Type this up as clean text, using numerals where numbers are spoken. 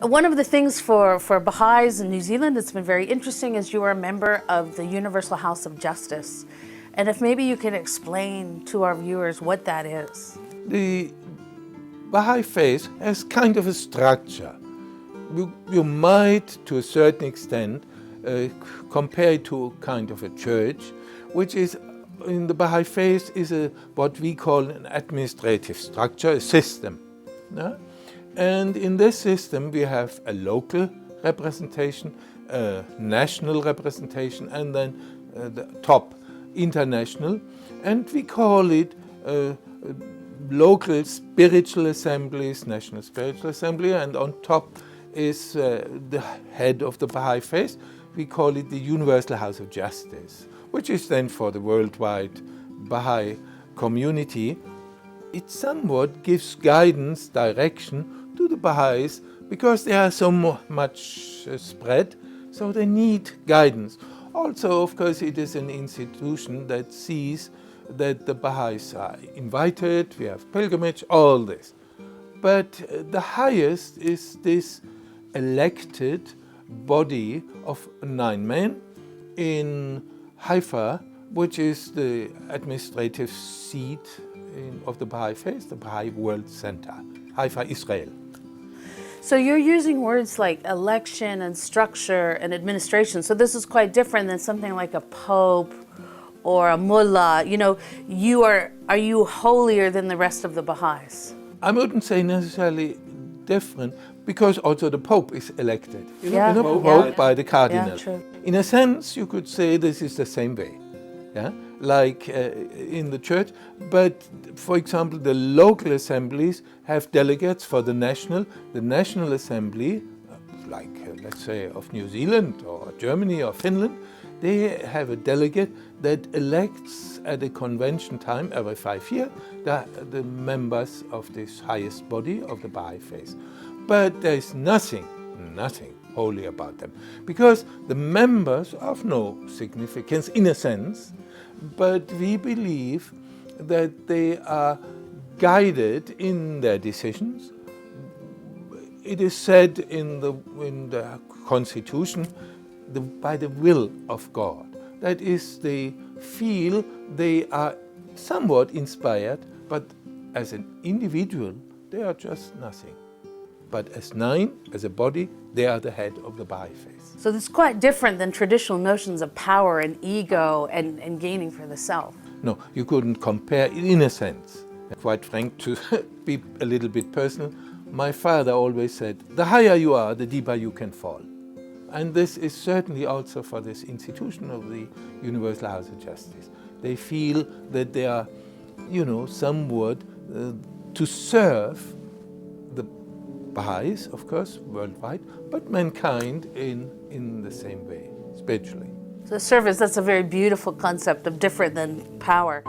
One of the things for Baha'is in New Zealand that's been very interesting is you are a member of the Universal House of Justice. And if maybe you can explain to our viewers what that is. The Baha'i Faith has kind of a structure. You might, to a certain extent, compare it to kind of a church, which is, in the Baha'i Faith, is what we call an administrative structure, a system. Yeah? And in this system, we have a local representation, a national representation, and then the top, international. And we call it local spiritual assemblies, national spiritual assembly, and on top is the head of the Baha'i Faith. We call it the Universal House of Justice, which is then for the worldwide Baha'i community. It somewhat gives guidance, direction to the Baha'is, because they are so much spread, so they need guidance. Also, of course, it is an institution that sees that the Baha'is are invited, we have pilgrimage, all this. But the highest is this elected body of 9 men in Haifa, which is the administrative seat of the Baha'i Faith, the Baha'i World Center, Haifa, Israel. So you're using words like election and structure and administration. So this is quite different than something like a pope or a mullah. You know, are you holier than the rest of the Baha'is? I wouldn't say necessarily different, because also the Pope is elected. Pope by the cardinal. Yeah, true. In a sense, you could say this is the same way, yeah, like in the church. But for example, the local assemblies have delegates for the national. The National Assembly, like let's say of New Zealand or Germany or Finland, they have a delegate that elects at a convention time every 5 years the members of this highest body of the Baha'i Faith. But there is nothing holy about them, because the members are of no significance in a sense, but we believe that they are guided in their decisions. It is said in the Constitution, by the will of God. That is, they feel they are somewhat inspired, but as an individual, they are just nothing. But as 9, as a body, they are the head of the Baha'i Faith. So this is quite different than traditional notions of power and ego and gaining for the self. No, you couldn't compare in a sense. Quite frank, to be a little bit personal, my father always said, the higher you are, the deeper you can fall. And this is certainly also for this institution of the Universal House of Justice. They feel that they are, somewhat to serve the Baha'is, of course, worldwide, but mankind in the same way, spiritually. So service, that's a very beautiful concept of different than power.